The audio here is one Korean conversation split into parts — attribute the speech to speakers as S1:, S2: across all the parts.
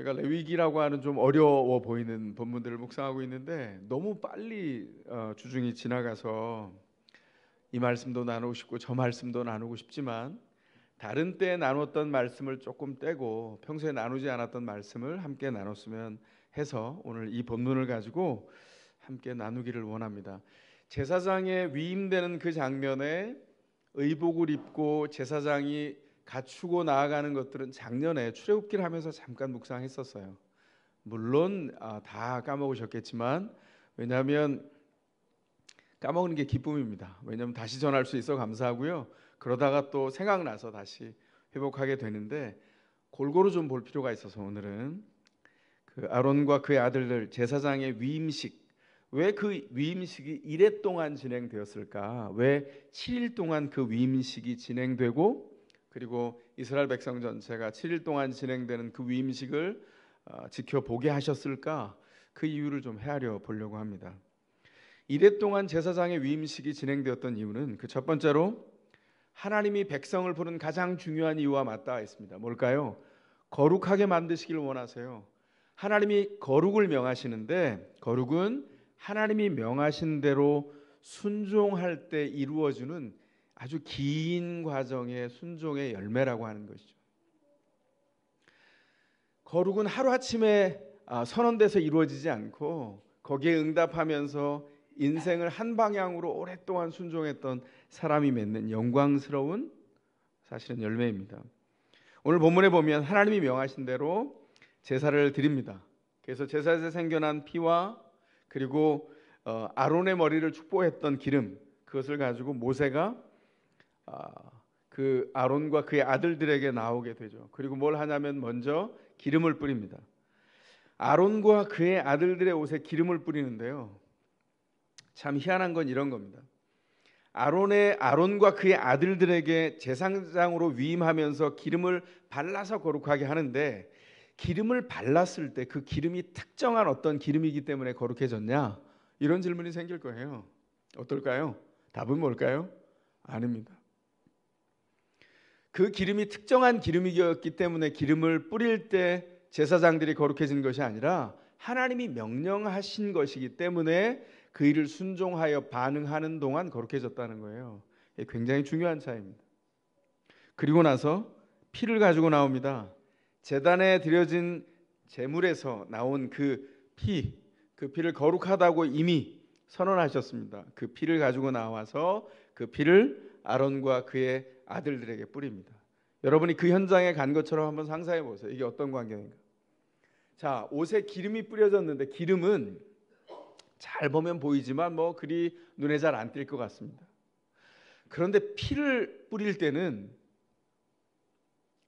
S1: 제가 레위기라고 하는 좀 어려워 보이는 본문들을 묵상하고 있는데 너무 빨리 주중이 지나가서 이 말씀도 나누고 싶고 저 말씀도 나누고 싶지만 다른 때에 나눴던 말씀을 조금 떼고 평소에 나누지 않았던 말씀을 함께 나눴으면 해서 오늘 이 본문을 가지고 함께 나누기를 원합니다. 제사장에 위임되는 그 장면에 의복을 입고 제사장이 갖추고 나아가는 것들은 작년에 출애굽기를 하면서 잠깐 묵상했었어요. 물론 다 까먹으셨겠지만 왜냐하면 까먹는 게 기쁨입니다. 왜냐하면 다시 전할 수 있어 감사하고요. 그러다가 또 생각나서 다시 회복하게 되는데 골고루 좀 볼 필요가 있어서 오늘은 그 아론과 그의 아들들 제사장의 위임식, 왜 그 위임식이 이래 동안 진행되었을까? 왜 7일 동안 그 위임식이 진행되고 그리고 이스라엘 백성 전체가 7일 동안 진행되는 그 위임식을 지켜보게 하셨을까? 그 이유를 좀 헤아려 보려고 합니다. 이래 동안 제사장의 위임식이 진행되었던 이유는 그 첫 번째로 하나님이 백성을 부른 가장 중요한 이유와 맞닿아 있습니다. 뭘까요? 거룩하게 만드시길 원하세요. 하나님이 거룩을 명하시는데 거룩은 하나님이 명하신 대로 순종할 때 이루어지는 아주 긴 과정의 순종의 열매라고 하는 것이죠. 거룩은 하루아침에 선언돼서 이루어지지 않고 거기에 응답하면서 인생을 한 방향으로 오랫동안 순종했던 사람이 맺는 영광스러운 사실은 열매입니다. 오늘 본문에 보면 하나님이 명하신 대로 제사를 드립니다. 그래서 제사에서 생겨난 피와 그리고 아론의 머리를 축복했던 기름, 그것을 가지고 모세가 그 아론과 그의 아들들에게 나오게 되죠. 그리고 뭘 하냐면 먼저 기름을 뿌립니다. 아론과 그의 아들들의 옷에 기름을 뿌리는데요. 참 희한한 건 이런 겁니다. 아론과 그의 아들들에게 제사장으로 위임하면서 기름을 발라서 거룩하게 하는데 기름을 발랐을 때 그 기름이 특정한 어떤 기름이기 때문에 거룩해졌냐? 이런 질문이 생길 거예요. 어떨까요? 답은 뭘까요? 아닙니다. 그 기름이 특정한 기름이었기 때문에 기름을 뿌릴 때 제사장들이 거룩해진 것이 아니라 하나님이 명령하신 것이기 때문에 그 일을 순종하여 반응하는 동안 거룩해졌다는 거예요. 굉장히 중요한 차이입니다. 그리고 나서 피를 가지고 나옵니다. 제단에 드려진 제물에서 나온 그 피를 거룩하다고 이미 선언하셨습니다. 그 피를 가지고 나와서 그 피를 아론과 그의 아들들에게 뿌립니다. 여러분이 그 현장에 간 것처럼 한번 상상해 보세요. 이게 어떤 광경인가? 자, 옷에 기름이 뿌려졌는데 기름은 잘 보면 보이지만 그리 눈에 잘 안 띌 것 같습니다. 그런데 피를 뿌릴 때는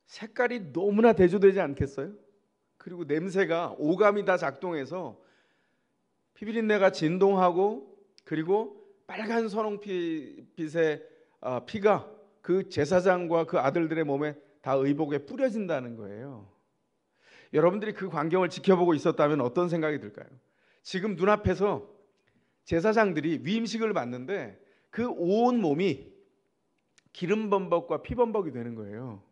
S1: 색깔이 너무나 대조되지 않겠어요? 그리고 냄새가 오감이 다 작동해서 피비린내가 진동하고 그리고 빨간 선홍빛의 피가 그 제사장과 그 아들들의 몸에 다 의복에 뿌려진다는 거예요. 여러분들이 그 광경을 지켜보고 있었다면 어떤 생각이 들까요? 지금 눈앞에서 제사장들이 위임식을 받는데 그 온 몸이 기름 범벅과 피 범벅이 되는 거예요.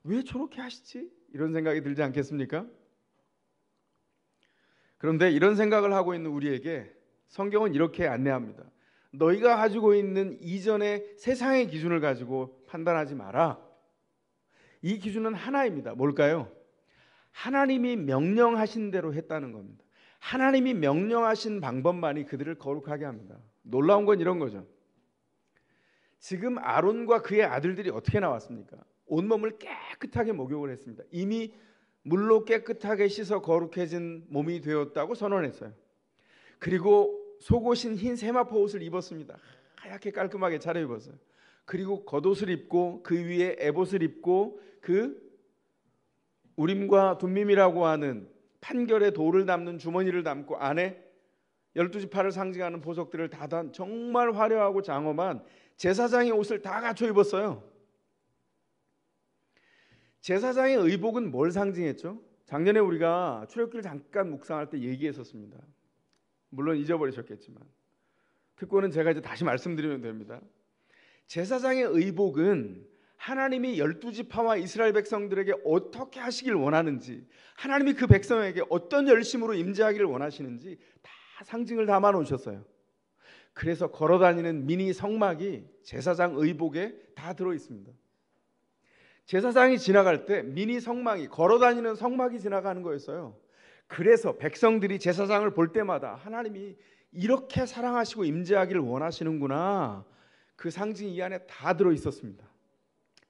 S1: 왜 저렇게 하시지? 이런 생각이 들지 않겠습니까? 그런데 이런 생각을 하고 있는 우리에게 성경은 이렇게 안내합니다. 너희가 가지고 있는 이전의 세상의 기준을 가지고 판단하지 마라. 이 기준은 하나입니다. 뭘까요? 하나님이 명령하신 대로 했다는 겁니다. 하나님이 명령하신 방법만이 그들을 거룩하게 합니다. 놀라운 건 이런 거죠. 지금 아론과 그의 아들들이 어떻게 나왔습니까? 온몸을 깨끗하게 목욕을 했습니다. 이미 물로 깨끗하게 씻어 거룩해진 몸이 되었다고 선언했어요. 그리고 속옷인 흰 세마포 옷을 입었습니다. 하얗게 깔끔하게 차려입었어요. 그리고 겉옷을 입고 그 위에 에봇을 입고 그 우림과 둠밈이라고 하는 판결의 돌을 담는 주머니를 담고 안에 12지파를 상징하는 보석들을 다 단 정말 화려하고 장엄한 제사장의 옷을 다 갖춰 입었어요. 제사장의 의복은 뭘 상징했죠? 작년에 우리가 출애굽기를 잠깐 묵상할 때 얘기했었습니다. 물론 잊어버리셨겠지만 특권은 제가 이제 다시 말씀드리면 됩니다. 제사장의 의복은 하나님이 12지파와 이스라엘 백성들에게 어떻게 하시길 원하는지, 하나님이 그 백성에게 어떤 열심으로 임재하기를 원하시는지 다 상징을 담아 놓으셨어요. 그래서 걸어다니는 미니 성막이 제사장 의복에 다 들어 있습니다. 제사장이 지나갈 때 미니 성막이, 걸어다니는 성막이 지나가는 거였어요. 그래서 백성들이 제사장을 볼 때마다 하나님이 이렇게 사랑하시고 임재하기를 원하시는구나, 그 상징이 이 안에 다 들어 있었습니다.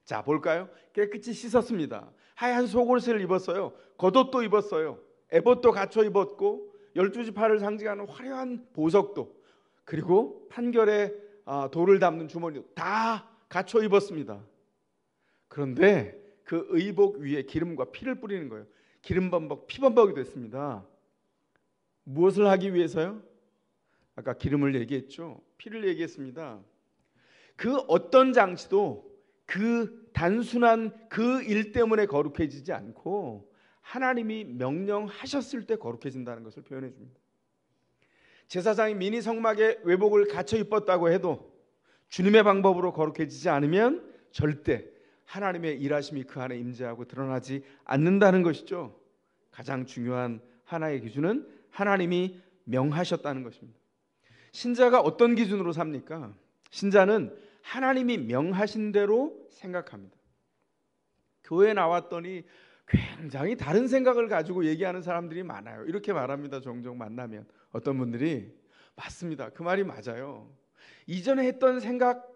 S1: 자, 볼까요? 깨끗이 씻었습니다. 하얀 속옷을 입었어요. 겉옷도 입었어요. 에봇도 갖춰 입었고 12지파를 상징하는 화려한 보석도, 그리고 판결에 돌을 담는 주머니도 다 갖춰 입었습니다. 그런데 그 의복 위에 기름과 피를 뿌리는 거예요. 기름범벅, 피범벅이 됐습니다. 무엇을 하기 위해서요? 아까 기름을 얘기했죠. 피를 얘기했습니다. 그 어떤 장치도 그 단순한 그 일 때문에 거룩해지지 않고 하나님이 명령하셨을 때 거룩해진다는 것을 표현해 줍니다. 제사장이 미니 성막의 외복을 갖춰 입었다고 해도 주님의 방법으로 거룩해지지 않으면 절대 하나님의 일하심이 그 안에 임재하고 드러나지 않는다는 것이죠. 가장 중요한 하나의 기준은 하나님이 명하셨다는 것입니다. 신자가 어떤 기준으로 삽니까? 신자는 하나님이 명하신 대로 생각합니다. 교회에 나왔더니 굉장히 다른 생각을 가지고 얘기하는 사람들이 많아요. 이렇게 말합니다. 종종 만나면 어떤 분들이, 맞습니다, 그 말이 맞아요. 이전에 했던 생각,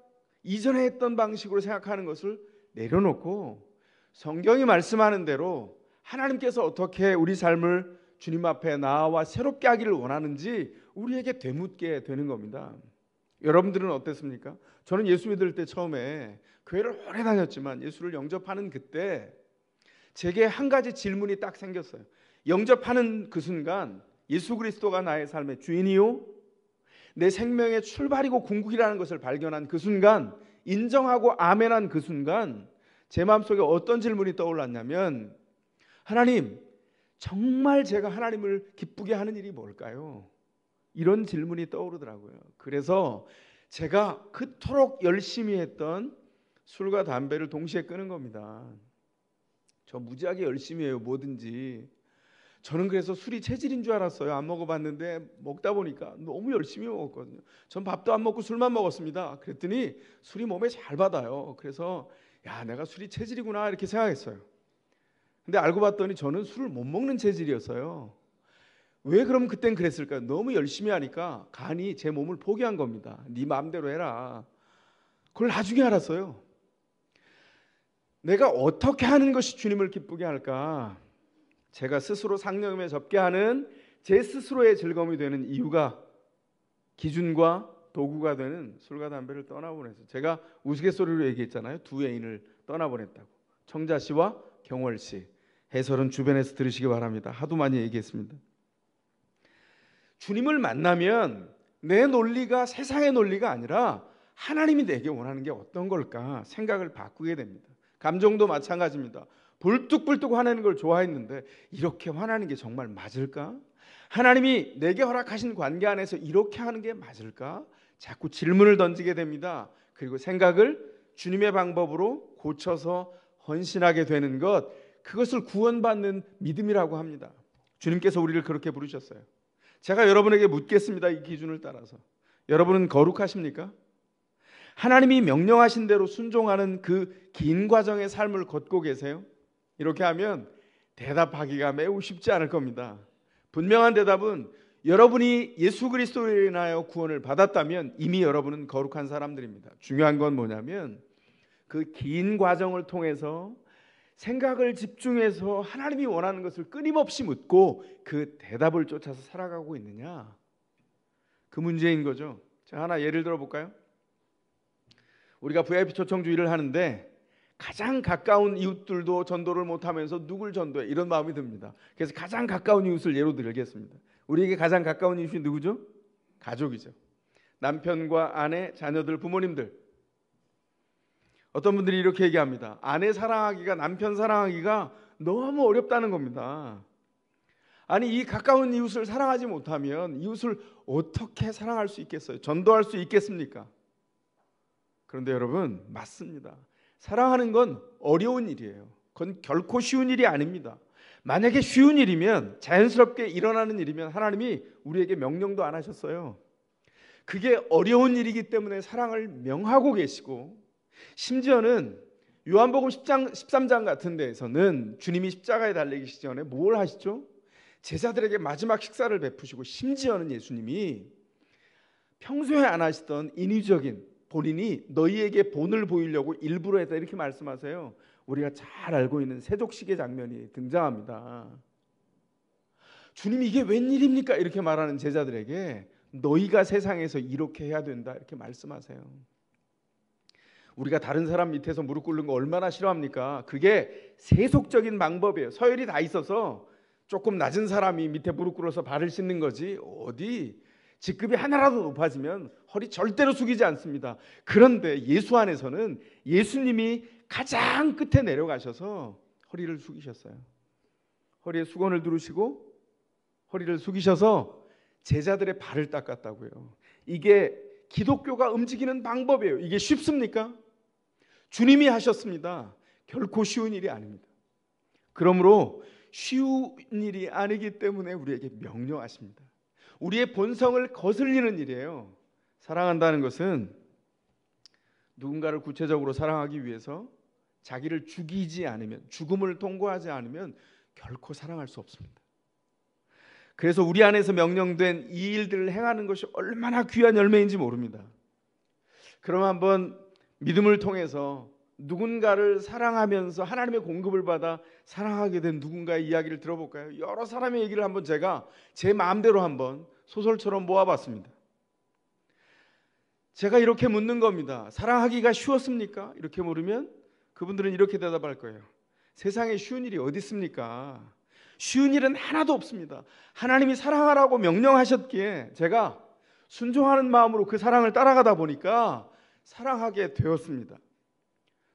S1: 이전에 했던 방식으로 생각하는 것을 내려놓고 성경이 말씀하는 대로 하나님께서 어떻게 우리 삶을 주님 앞에 나와 새롭게 하기를 원하는지 우리에게 되묻게 되는 겁니다. 여러분들은 어땠습니까? 저는 예수 믿을 때 처음에 교회를 오래 다녔지만 예수를 영접하는 그때 제게 한 가지 질문이 딱 생겼어요. 영접하는 그 순간 예수 그리스도가 나의 삶의 주인이요, 내 생명의 출발이고 궁극이라는 것을 발견한 그 순간, 인정하고 아멘한 그 순간 제 마음속에 어떤 질문이 떠올랐냐면, 하나님, 정말 제가 하나님을 기쁘게 하는 일이 뭘까요? 이런 질문이 떠오르더라고요. 그래서 제가 그토록 열심히 했던 술과 담배를 동시에 끊은 겁니다. 저 무지하게 열심히 해요, 뭐든지. 저는 그래서 술이 체질인 줄 알았어요. 안 먹어봤는데 먹다 보니까 너무 열심히 먹었거든요. 전 밥도 안 먹고 술만 먹었습니다. 그랬더니 술이 몸에 잘 받아요. 그래서 야, 내가 술이 체질이구나 이렇게 생각했어요. 근데 알고 봤더니 저는 술을 못 먹는 체질이었어요. 왜 그럼 그땐 그랬을까요? 너무 열심히 하니까 간이 제 몸을 포기한 겁니다. 네 마음대로 해라. 그걸 나중에 알았어요. 내가 어떻게 하는 것이 주님을 기쁘게 할까? 제가 스스로 상념에 접게 하는 제 스스로의 즐거움이 되는 이유가 기준과 도구가 되는 술과 담배를 떠나보내서, 제가 우스갯소리로 얘기했잖아요. 두 애인을 떠나보냈다고. 청자 씨와 경월 씨. 해설은 주변에서 들으시기 바랍니다. 하도 많이 얘기했습니다. 주님을 만나면 내 논리가 세상의 논리가 아니라 하나님이 내게 원하는 게 어떤 걸까 생각을 바꾸게 됩니다. 감정도 마찬가지입니다. 불뚝불뚝 화내는 걸 좋아했는데 이렇게 화나는 게 정말 맞을까? 하나님이 내게 허락하신 관계 안에서 이렇게 하는 게 맞을까? 자꾸 질문을 던지게 됩니다. 그리고 생각을 주님의 방법으로 고쳐서 헌신하게 되는 것, 그것을 구원받는 믿음이라고 합니다. 주님께서 우리를 그렇게 부르셨어요. 제가 여러분에게 묻겠습니다. 이 기준을 따라서 여러분은 거룩하십니까? 하나님이 명령하신 대로 순종하는 그 긴 과정의 삶을 걷고 계세요? 이렇게 하면 대답하기가 매우 쉽지 않을 겁니다. 분명한 대답은 여러분이 예수 그리스도로 인하여 구원을 받았다면 이미 여러분은 거룩한 사람들입니다. 중요한 건 뭐냐면 그 긴 과정을 통해서 생각을 집중해서 하나님이 원하는 것을 끊임없이 묻고 그 대답을 쫓아서 살아가고 있느냐, 그 문제인 거죠. 자, 하나 예를 들어 볼까요? 우리가 VIP 초청주의를 하는데 가장 가까운 이웃들도 전도를 못하면서 누굴 전도해? 이런 마음이 듭니다. 그래서 가장 가까운 이웃을 예로 들겠습니다. 우리에게 가장 가까운 이웃이 누구죠? 가족이죠. 남편과 아내, 자녀들, 부모님들. 어떤 분들이 이렇게 얘기합니다. 아내 사랑하기가, 남편 사랑하기가 너무 어렵다는 겁니다. 아니, 이 가까운 이웃을 사랑하지 못하면 이웃을 어떻게 사랑할 수 있겠어요? 전도할 수 있겠습니까? 그런데 여러분, 맞습니다. 사랑하는 건 어려운 일이에요. 그건 결코 쉬운 일이 아닙니다. 만약에 쉬운 일이면, 자연스럽게 일어나는 일이면 하나님이 우리에게 명령도 안 하셨어요. 그게 어려운 일이기 때문에 사랑을 명하고 계시고, 심지어는 요한복음 13장 같은 데에서는 주님이 십자가에 달리기 전에 뭘 하시죠? 제자들에게 마지막 식사를 베푸시고, 심지어는 예수님이 평소에 안 하시던 인위적인, 본인이 너희에게 본을 보이려고 일부러 했다 이렇게 말씀하세요. 우리가 잘 알고 있는 세족식의 장면이 등장합니다. 주님이 이게 웬일입니까? 이렇게 말하는 제자들에게 너희가 세상에서 이렇게 해야 된다 이렇게 말씀하세요. 우리가 다른 사람 밑에서 무릎 꿇는 거 얼마나 싫어합니까? 그게 세속적인 방법이에요. 서열이 다 있어서 조금 낮은 사람이 밑에 무릎 꿇어서 발을 씻는 거지, 어디 직급이 하나라도 높아지면 허리 절대로 숙이지 않습니다. 그런데 예수 안에서는 예수님이 가장 끝에 내려가셔서 허리를 숙이셨어요. 허리에 수건을 두르시고 허리를 숙이셔서 제자들의 발을 닦았다고요. 이게 기독교가 움직이는 방법이에요. 이게 쉽습니까? 주님이 하셨습니다. 결코 쉬운 일이 아닙니다. 그러므로 쉬운 일이 아니기 때문에 우리에게 명령하십니다. 우리의 본성을 거슬리는 일이에요. 사랑한다는 것은 누군가를 구체적으로 사랑하기 위해서 자기를 죽이지 않으면, 죽음을 통과하지 않으면 결코 사랑할 수 없습니다. 그래서 우리 안에서 명령된 이 일들을 행하는 것이 얼마나 귀한 열매인지 모릅니다. 그럼 한번 믿음을 통해서 누군가를 사랑하면서 하나님의 공급을 받아 사랑하게 된 누군가의 이야기를 들어볼까요? 여러 사람의 얘기를 한번 제가 제 마음대로 한번 소설처럼 모아봤습니다. 제가 이렇게 묻는 겁니다. 사랑하기가 쉬웠습니까? 이렇게 물으면 그분들은 이렇게 대답할 거예요. 세상에 쉬운 일이 어디 있습니까? 쉬운 일은 하나도 없습니다. 하나님이 사랑하라고 명령하셨기에 제가 순종하는 마음으로 그 사랑을 따라가다 보니까 사랑하게 되었습니다.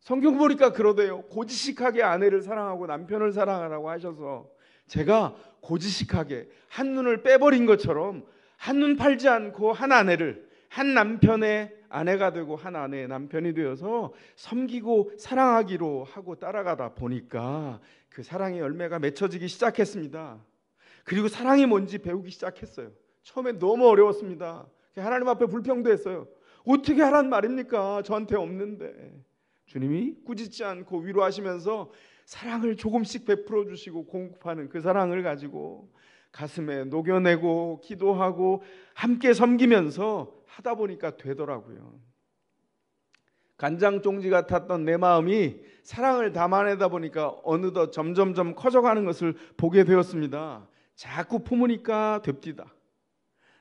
S1: 성경 보니까 그러대요. 고지식하게 아내를 사랑하고 남편을 사랑하라고 하셔서 제가 고지식하게 한 눈을 빼버린 것처럼 한 눈 팔지 않고 한 아내를, 한 남편의 아내가 되고 한 아내의 남편이 되어서 섬기고 사랑하기로 하고 따라가다 보니까 그 사랑의 열매가 맺혀지기 시작했습니다. 그리고 사랑이 뭔지 배우기 시작했어요. 처음에 너무 어려웠습니다. 하나님 앞에 불평도 했어요. 어떻게 하란 말입니까? 저한테 없는데. 주님이 꾸짖지 않고 위로하시면서 사랑을 조금씩 베풀어 주시고 공급하는 그 사랑을 가지고 가슴에 녹여내고 기도하고 함께 섬기면서 하다 보니까 되더라고요. 간장종지 같았던 내 마음이 사랑을 담아내다 보니까 어느덧 점점점 커져가는 것을 보게 되었습니다. 자꾸 품으니까 됩디다.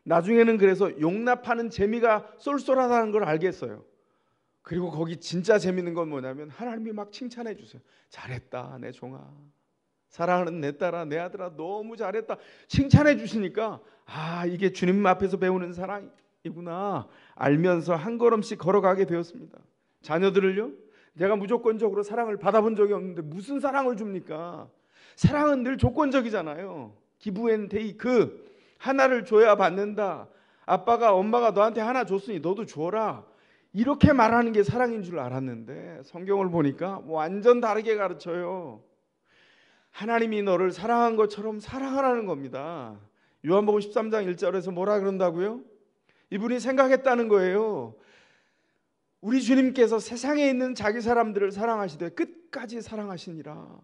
S1: 나중에는 그래서 용납하는 재미가 쏠쏠하다는 걸 알겠어요. 그리고 거기 진짜 재밌는 건 뭐냐면 하나님이 막 칭찬해 주세요. 잘했다 내 종아, 사랑하는 내 딸아, 내 아들아, 너무 잘했다 칭찬해 주시니까 아, 이게 주님 앞에서 배우는 사랑이구나 알면서 한 걸음씩 걸어가게 되었습니다. 자녀들을요, 내가 무조건적으로 사랑을 받아본 적이 없는데 무슨 사랑을 줍니까? 사랑은 늘 조건적이잖아요. 기브 앤 테이크, 하나를 줘야 받는다. 아빠가 엄마가 너한테 하나 줬으니 너도 줘라, 이렇게 말하는 게 사랑인 줄 알았는데 성경을 보니까 완전 다르게 가르쳐요. 하나님이 너를 사랑한 것처럼 사랑하라는 겁니다. 요한복음 13장 1절에서 뭐라 그런다고요? 이분이 생각했다는 거예요. 우리 주님께서 세상에 있는 자기 사람들을 사랑하시되 끝까지 사랑하시니라.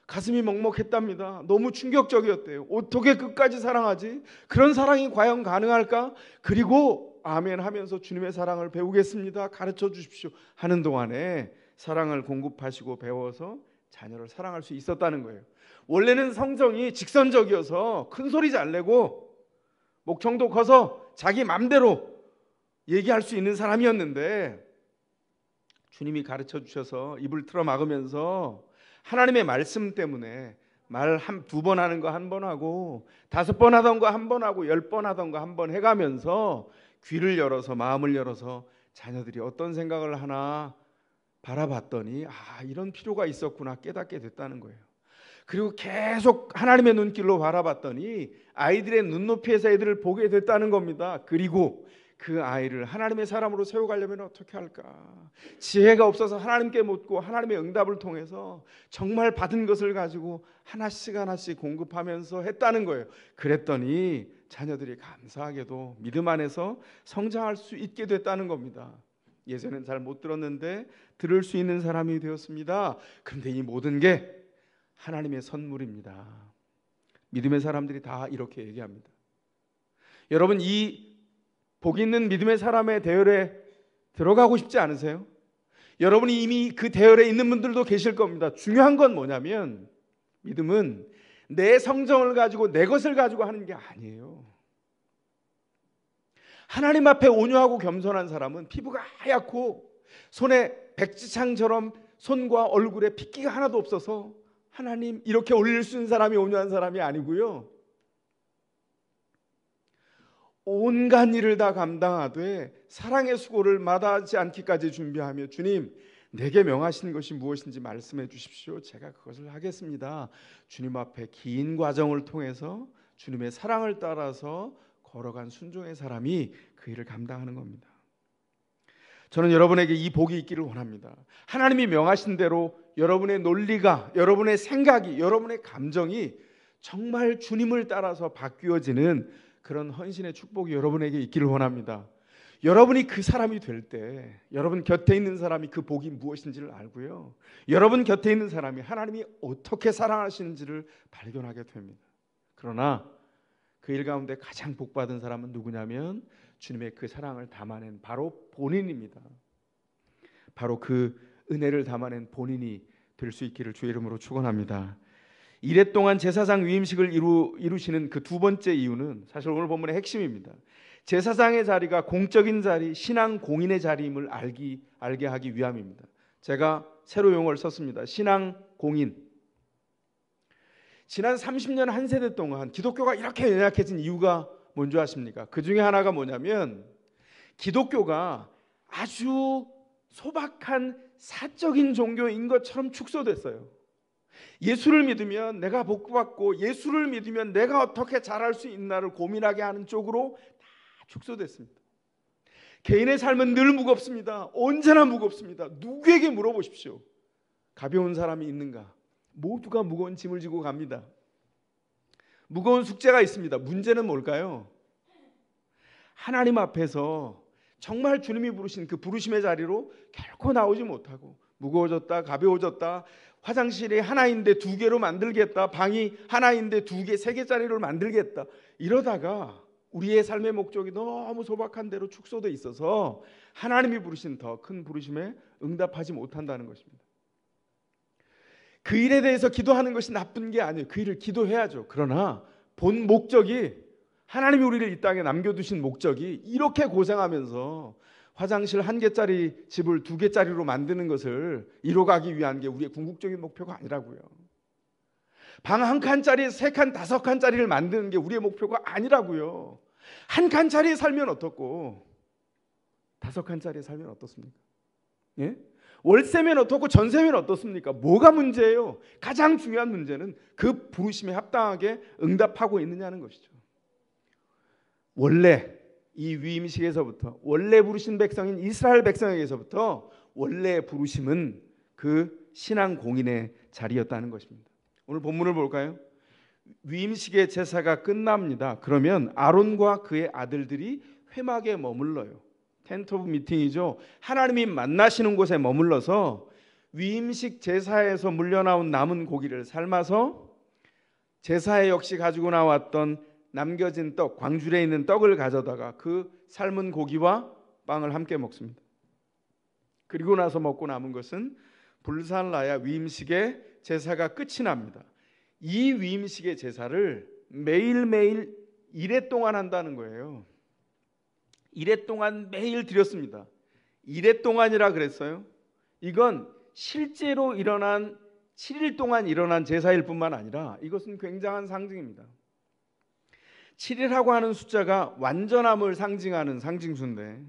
S1: 가슴이 먹먹했답니다. 너무 충격적이었대요. 어떻게 끝까지 사랑하지? 그런 사랑이 과연 가능할까? 그리고 아멘 하면서 주님의 사랑을 배우겠습니다, 가르쳐 주십시오 하는 동안에 사랑을 공급하시고 배워서 자녀를 사랑할 수 있었다는 거예요. 원래는 성정이 직선적이어서 큰 소리 잘 내고 목청도 커서 자기 맘대로 얘기할 수 있는 사람이었는데 주님이 가르쳐 주셔서 입을 틀어 막으면서 하나님의 말씀 때문에 말 두 번 하는 거 한 번 하고 5번 하던 거 한 번 하고 10번 하던 거 한 번 해가면서 귀를 열어서 마음을 열어서 자녀들이 어떤 생각을 하나 바라봤더니 아, 이런 필요가 있었구나 깨닫게 됐다는 거예요. 그리고 계속 하나님의 눈길로 바라봤더니 아이들의 눈높이에서 애들을 보게 됐다는 겁니다. 그리고 그 아이를 하나님의 사람으로 세워가려면 어떻게 할까? 지혜가 없어서 하나님께 묻고 하나님의 응답을 통해서 정말 받은 것을 가지고 하나씩 하나씩 공급하면서 했다는 거예요. 그랬더니 자녀들이 감사하게도 믿음 안에서 성장할 수 있게 됐다는 겁니다. 예전엔 잘 못 들었는데 들을 수 있는 사람이 되었습니다. 그런데 이 모든 게 하나님의 선물입니다. 믿음의 사람들이 다 이렇게 얘기합니다. 여러분, 이 복 있는 믿음의 사람의 대열에 들어가고 싶지 않으세요? 여러분이 이미 그 대열에 있는 분들도 계실 겁니다. 중요한 건 뭐냐면 믿음은 내 성정을 가지고 내 것을 가지고 하는 게 아니에요. 하나님 앞에 온유하고 겸손한 사람은 피부가 하얗고 손에 백지창처럼 손과 얼굴에 핏기가 하나도 없어서 하나님 이렇게 올릴 수 있는 사람이 온유한 사람이 아니고요, 온갖 일을 다 감당하되 사랑의 수고를 마다하지 않기까지 준비하며 주님 내게 명하신 것이 무엇인지 말씀해 주십시오. 제가 그것을 하겠습니다. 주님 앞에 긴 과정을 통해서 주님의 사랑을 따라서 걸어간 순종의 사람이 그 일을 감당하는 겁니다. 저는 여러분에게 이 복이 있기를 원합니다. 하나님이 명하신 대로 여러분의 논리가, 여러분의 생각이, 여러분의 감정이 정말 주님을 따라서 바뀌어지는 그런 헌신의 축복이 여러분에게 있기를 원합니다. 여러분이 그 사람이 될 때 여러분 곁에 있는 사람이 그 복이 무엇인지를 알고요, 여러분 곁에 있는 사람이 하나님이 어떻게 사랑하시는지를 발견하게 됩니다. 그러나 그 일 가운데 가장 복받은 사람은 누구냐면 주님의 그 사랑을 담아낸 바로 본인입니다. 바로 그 은혜를 담아낸 본인이 될 수 있기를 주의 이름으로 축원합니다. 이래 동안 제사장 위임식을 이루시는 그 두 번째 이유는 사실 오늘 본문의 핵심입니다. 제사장의 자리가 공적인 자리, 신앙 공인의 자리임을 알게 하기 위함입니다. 제가 새로 용어를 썼습니다. 신앙 공인. 지난 30년 한 세대 동안 기독교가 이렇게 연약해진 이유가 뭔지 아십니까? 그 중에 하나가 뭐냐면 기독교가 아주 소박한 사적인 종교인 것처럼 축소됐어요. 예수를 믿으면 내가 복받고 예수를 믿으면 내가 어떻게 잘할 수 있나를 고민하게 하는 쪽으로 다 축소됐습니다. 개인의 삶은 늘 무겁습니다. 언제나 무겁습니다. 누구에게 물어보십시오. 가벼운 사람이 있는가? 모두가 무거운 짐을 지고 갑니다. 무거운 숙제가 있습니다. 문제는 뭘까요? 하나님 앞에서 정말 주님이 부르신 그 부르심의 자리로 결코 나오지 못하고 무거워졌다, 가벼워졌다, 화장실이 하나인데 두 개로 만들겠다, 방이 하나인데 두 개, 세 개짜리로 만들겠다, 이러다가 우리의 삶의 목적이 너무 소박한 대로 축소돼 있어서 하나님이 부르신 더 큰 부르심에 응답하지 못한다는 것입니다. 그 일에 대해서 기도하는 것이 나쁜 게 아니에요. 그 일을 기도해야죠. 그러나 본 목적이, 하나님이 우리를 이 땅에 남겨두신 목적이 이렇게 고생하면서 화장실 한 개짜리 집을 두 개짜리로 만드는 것을 이뤄가기 위한 게 우리의 궁극적인 목표가 아니라고요. 방 한 칸짜리, 세 칸, 다섯 칸짜리를 만드는 게 우리의 목표가 아니라고요. 한 칸짜리에 살면 어떻고 다섯 칸짜리에 살면 어떻습니까? 예? 월세면 어떻고 전세면 어떻습니까? 뭐가 문제예요? 가장 중요한 문제는 그 부르심에 합당하게 응답하고 있느냐는 것이죠. 원래 이 위임식에서부터, 원래 부르신 백성인 이스라엘 백성에게서부터 원래 부르심은 그 신앙 공인의 자리였다는 것입니다. 오늘 본문을 볼까요? 위임식의 제사가 끝납니다. 그러면 아론과 그의 아들들이 회막에 머물러요. 텐트 오브 미팅이죠. 하나님이 만나시는 곳에 머물러서 위임식 제사에서 물려나온 남은 고기를 삶아서 제사에 역시 가지고 나왔던 남겨진 떡, 광주리에 있는 떡을 가져다가 그 삶은 고기와 빵을 함께 먹습니다. 그리고 나서 먹고 남은 것은 불살라야 위임식의 제사가 끝이 납니다. 이 위임식의 제사를 매일매일 이래 동안 한다는 거예요. 이래 동안 매일 드렸습니다. 이래 동안이라 그랬어요. 이건 실제로 일어난 7일 동안 일어난 제사일 뿐만 아니라 이것은 굉장한 상징입니다. 7이라고 하는 숫자가 완전함을 상징하는 상징수인데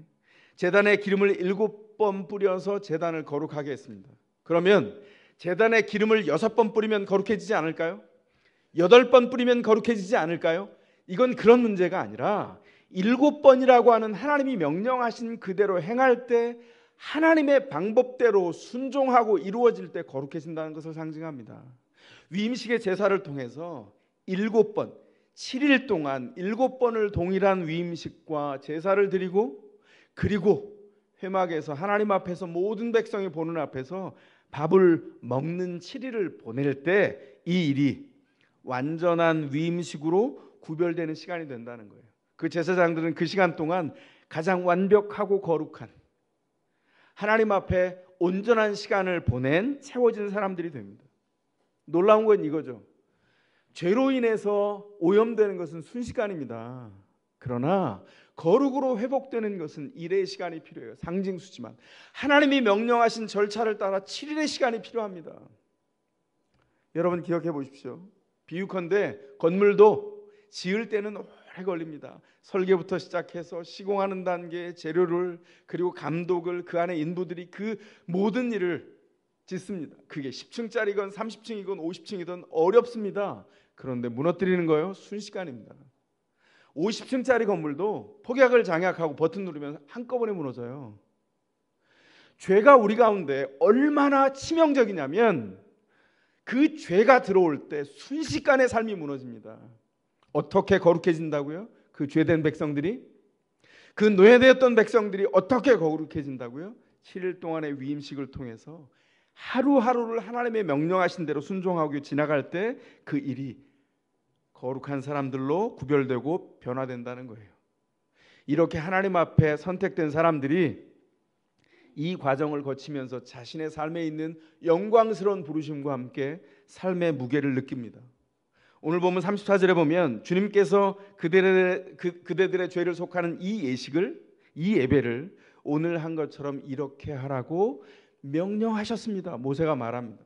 S1: 제단에 기름을 7번 뿌려서 제단을 거룩하게 했습니다. 그러면 제단에 기름을 6번 뿌리면 거룩해지지 않을까요? 8번 뿌리면 거룩해지지 않을까요? 이건 그런 문제가 아니라 7번이라고 하는 하나님이 명령하신 그대로 행할 때 하나님의 방법대로 순종하고 이루어질 때 거룩해진다는 것을 상징합니다. 위임식의 제사를 통해서 7번, 7일 동안 7번을 동일한 위임식과 제사를 드리고, 그리고 회막에서 하나님 앞에서 모든 백성이 보는 앞에서 밥을 먹는 7일을 보낼 때 이 일이 완전한 위임식으로 구별되는 시간이 된다는 거예요. 그 제사장들은 그 시간 동안 가장 완벽하고 거룩한 하나님 앞에 온전한 시간을 보낸 채워진 사람들이 됩니다. 놀라운 건 이거죠. 죄로 인해서 오염되는 것은 순식간입니다. 그러나 거룩으로 회복되는 것은 일의 시간이 필요해요. 상징수지만 하나님이 명령하신 절차를 따라 7일의 시간이 필요합니다. 여러분 기억해 보십시오. 비유컨대 건물도 지을 때는 오래 걸립니다. 설계부터 시작해서 시공하는 단계, 재료를, 그리고 감독을, 그 안에 인부들이 그 모든 일을 짓습니다. 그게 10층짜리건 30층이건 50층이건 어렵습니다. 그런데 무너뜨리는 거요? 순식간입니다. 50층짜리 건물도 폭약을 장약하고 버튼 누르면 한꺼번에 무너져요. 죄가 우리 가운데 얼마나 치명적이냐면 그 죄가 들어올 때 순식간에 삶이 무너집니다. 어떻게 거룩해진다고요? 그 죄된 백성들이, 그 노예되었던 백성들이 어떻게 거룩해진다고요? 7일 동안의 위임식을 통해서 하루하루를 하나님의 명령하신 대로 순종하고 지나갈 때 그 일이 거룩한 사람들로 구별되고 변화된다는 거예요. 이렇게 하나님 앞에 선택된 사람들이 이 과정을 거치면서 자신의 삶에 있는 영광스러운 부르심과 함께 삶의 무게를 느낍니다. 오늘 보면 34절에 보면 주님께서 그대들의 죄를 속하는 이 예식을, 이 예배를 오늘 한 것처럼 이렇게 하라고 명령하셨습니다. 모세가 말합니다.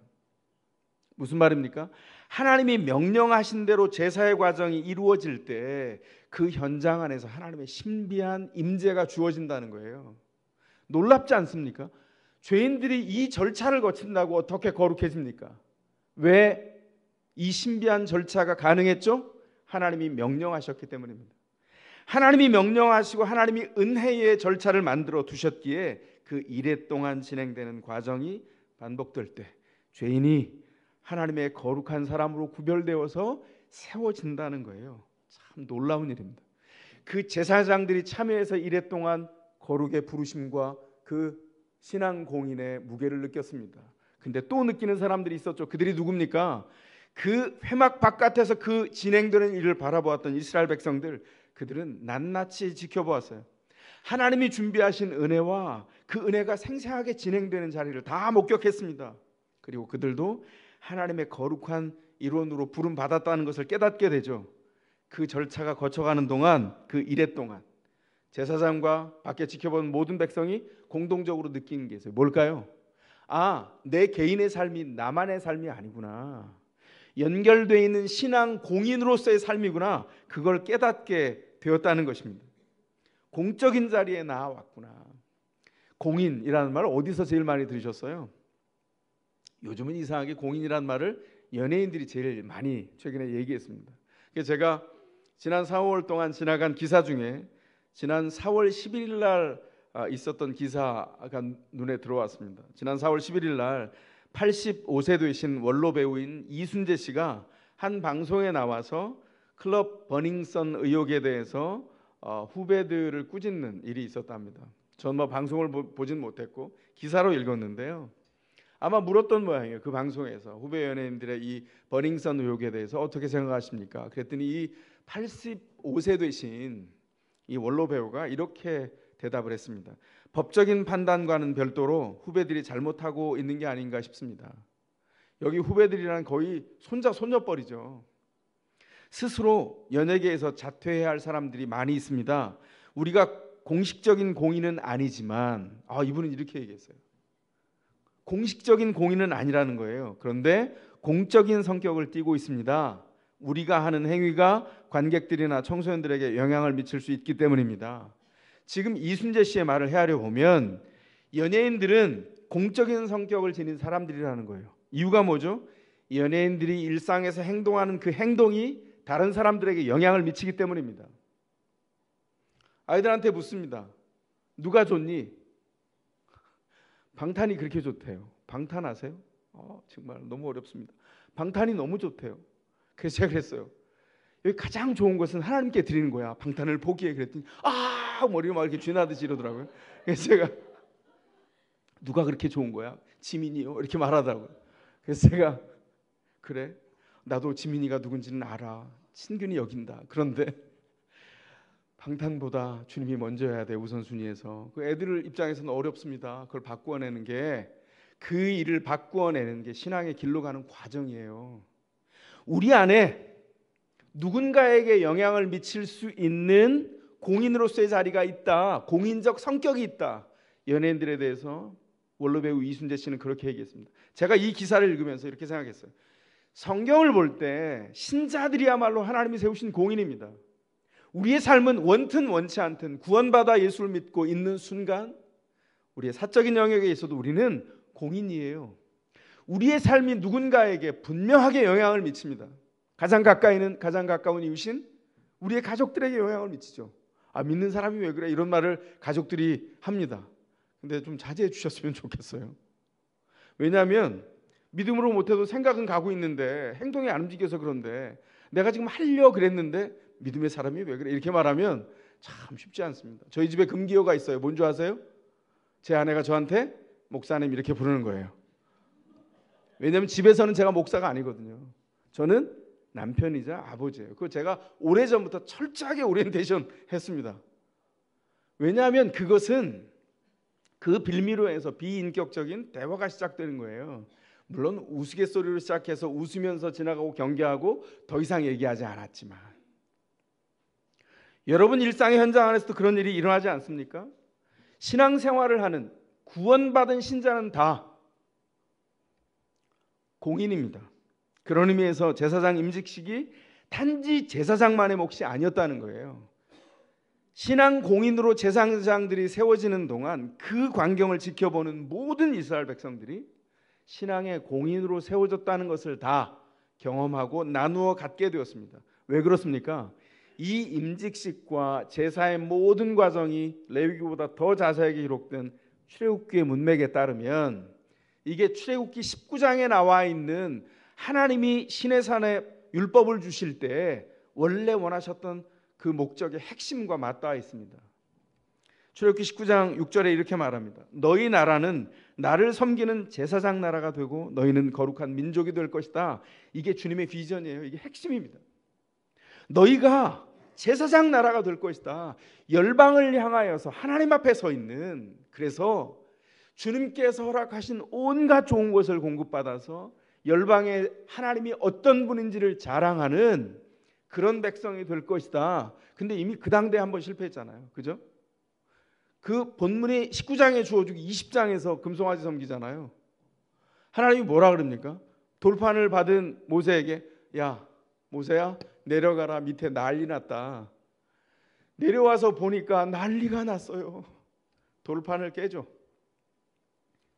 S1: 무슨 말입니까? 하나님이 명령하신 대로 제사의 과정이 이루어질 때 그 현장 안에서 하나님의 신비한 임재가 주어진다는 거예요. 놀랍지 않습니까? 죄인들이 이 절차를 거친다고 어떻게 거룩해집니까? 왜 이 신비한 절차가 가능했죠? 하나님이 명령하셨기 때문입니다. 하나님이 명령하시고 하나님이 은혜의 절차를 만들어 두셨기에 그 이래 동안 진행되는 과정이 반복될 때 죄인이 하나님의 거룩한 사람으로 구별되어서 세워진다는 거예요. 참 놀라운 일입니다. 그 제사장들이 참여해서 이래 동안 거룩의 부르심과 그 신앙 공인의 무게를 느꼈습니다. 근데 또 느끼는 사람들이 있었죠. 그들이 누굽니까? 그 회막 바깥에서 그 진행되는 일을 바라보았던 이스라엘 백성들, 그들은 낱낱이 지켜보았어요. 하나님이 준비하신 은혜와 그 은혜가 생생하게 진행되는 자리를 다 목격했습니다. 그리고 그들도 하나님의 거룩한 일원으로 부름 받았다는 것을 깨닫게 되죠. 그 절차가 거쳐가는 동안, 그 일해 동안 제사장과 밖에 지켜본 모든 백성이 공동적으로 느낀 게 있어요. 뭘까요? 아, 내 개인의 삶이 나만의 삶이 아니구나. 연결되어 있는 신앙 공인으로서의 삶이구나. 그걸 깨닫게 되었다는 것입니다. 공적인 자리에 나왔구나. 공인이라는 말을 어디서 제일 많이 들으셨어요? 요즘은 이상하게 공인이라는 말을 연예인들이 제일 많이 최근에 얘기했습니다. 그래서 제가 지난 4월 동안 지나간 기사 중에 지난 4월 11일 날 있었던 기사가 눈에 들어왔습니다. 지난 4월 11일 날 85세 되신 원로 배우인 이순재 씨가 한 방송에 나와서 클럽 버닝썬 의혹에 대해서 후배들을 꾸짖는 일이 있었답니다. 전 뭐 방송을 보진 못했고 기사로 읽었는데요. 아마 물었던 모양이에요. 그 방송에서 후배 연예인들의 이 버닝썬 의혹에 대해서 어떻게 생각하십니까? 그랬더니 이 85세 되신 이 원로 배우가 이렇게 대답을 했습니다. 법적인 판단과는 별도로 후배들이 잘못하고 있는 게 아닌가 싶습니다. 여기 후배들이란 거의 손자 손녀뻘이죠. 스스로 연예계에서 자퇴해야 할 사람들이 많이 있습니다. 우리가 공식적인 공인은 아니지만 이분은 이렇게 얘기했어요. 공식적인 공인은 아니라는 거예요. 그런데 공적인 성격을 띠고 있습니다. 우리가 하는 행위가 관객들이나 청소년들에게 영향을 미칠 수 있기 때문입니다. 지금 이순재 씨의 말을 헤아려 보면 연예인들은 공적인 성격을 지닌 사람들이라는 거예요. 이유가 뭐죠? 연예인들이 일상에서 행동하는 그 행동이 다른 사람들에게 영향을 미치기 때문입니다. 아이들한테 묻습니다. 누가 좋니? 방탄이 그렇게 좋대요. 방탄 아세요? 정말 너무 어렵습니다. 방탄이 너무 좋대요. 그래서 제가 그랬어요. 여기 가장 좋은 것은 하나님께 드리는 거야. 방탄을 포기해. 그랬더니 머리가 막 이렇게 쥐나듯이 이러더라고요. 그래서 제가 누가 그렇게 좋은 거야? 지민이요. 이렇게 말하더라고요. 그래서 제가 그래? 나도 지민이가 누군지는 알아. 친근히 여긴다. 그런데 방탄보다 주님이 먼저여야 돼. 우선순위에서. 그 애들 입장에서는 어렵습니다. 그걸 바꾸어내는 게, 그 일을 바꾸어내는 게 신앙의 길로 가는 과정이에요. 우리 안에 누군가에게 영향을 미칠 수 있는 공인으로서의 자리가 있다. 공인적 성격이 있다. 연예인들에 대해서 원로 배우 이순재 씨는 그렇게 얘기했습니다. 제가 이 기사를 읽으면서 이렇게 생각했어요. 성경을 볼 때 신자들이야말로 하나님이 세우신 공인입니다. 우리의 삶은 원튼 원치 않든 구원받아 예수를 믿고 있는 순간 우리의 사적인 영역에 있어도 우리는 공인이에요. 우리의 삶이 누군가에게 분명하게 영향을 미칩니다. 가장 가까운 이웃인 우리의 가족들에게 영향을 미치죠. 믿는 사람이 왜 그래? 이런 말을 가족들이 합니다. 근데 좀 자제해 주셨으면 좋겠어요. 왜냐하면 믿음으로 못해도 생각은 가고 있는데 행동이 안 움직여서 그런데, 내가 지금 하려고 그랬는데 믿음의 사람이 왜 그래? 이렇게 말하면 참 쉽지 않습니다. 저희 집에 금기어가 있어요. 뭔지 아세요? 제 아내가 저한테 목사님 이렇게 부르는 거예요. 왜냐하면 집에서는 제가 목사가 아니거든요. 저는 남편이자 아버지예요. 그거 제가 오래전부터 철저하게 오리엔테이션 했습니다. 왜냐하면 그것은 그 빌미로에서 비인격적인 대화가 시작되는 거예요. 물론 우스갯소리로 시작해서 웃으면서 지나가고 경계하고 더 이상 얘기하지 않았지만, 여러분 일상의 현장 안에서도 그런 일이 일어나지 않습니까? 신앙생활을 하는 구원받은 신자는 다 공인입니다. 그런 의미에서 제사장 임직식이 단지 제사장만의 몫이 아니었다는 거예요. 신앙 공인으로 제사장들이 세워지는 동안 그 광경을 지켜보는 모든 이스라엘 백성들이 신앙의 공인으로 세워졌다는 것을 다 경험하고 나누어 갖게 되었습니다. 왜 그렇습니까? 이 임직식과 제사의 모든 과정이 레위기보다 더 자세하게 기록된 출애굽기의 문맥에 따르면, 이게 출애굽기 19장에 나와 있는 하나님이 시내산에 율법을 주실 때 원래 원하셨던 그 목적의 핵심과 맞닿아 있습니다. 출애굽기 19장 6절에 이렇게 말합니다. 너희 나라는 나를 섬기는 제사장 나라가 되고 너희는 거룩한 민족이 될 것이다. 이게 주님의 비전이에요. 이게 핵심입니다. 너희가 제사장 나라가 될 것이다. 열방을 향하여서 하나님 앞에 서 있는, 그래서 주님께서 허락하신 온갖 좋은 것을 공급받아서 열방에 하나님이 어떤 분인지를 자랑하는 그런 백성이 될 것이다. 근데 이미 그 당대에 한번 실패했잖아요. 그죠? 그 본문이 19장에 주어지고 20장에서 금송아지 섬기잖아요. 하나님이 뭐라 그럽니까? 돌판을 받은 모세에게, 야 모세야 내려가라. 밑에 난리 났다. 내려와서 보니까 난리가 났어요. 돌판을 깨죠.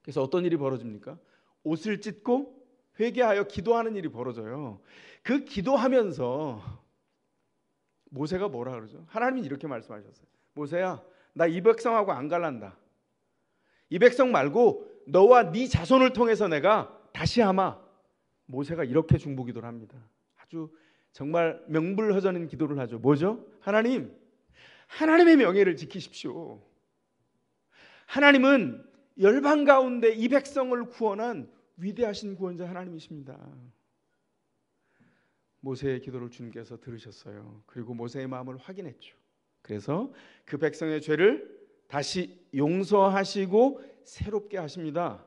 S1: 그래서 어떤 일이 벌어집니까? 옷을 찢고 회개하여 기도하는 일이 벌어져요. 그 기도하면서 모세가 뭐라 그러죠? 하나님이 이렇게 말씀하셨어요. 모세야 나 이 백성하고 안 갈란다. 이 백성 말고 너와 네 자손을 통해서 내가 다시 하마. 모세가 이렇게 중보기도를 합니다. 아주 정말 명불허전인 기도를 하죠. 뭐죠? 하나님, 하나님의 명예를 지키십시오. 하나님은 열방 가운데 이 백성을 구원한 위대하신 구원자 하나님이십니다. 모세의 기도를 주님께서 들으셨어요. 그리고 모세의 마음을 확인했죠. 그래서 그 백성의 죄를 다시 용서하시고 새롭게 하십니다.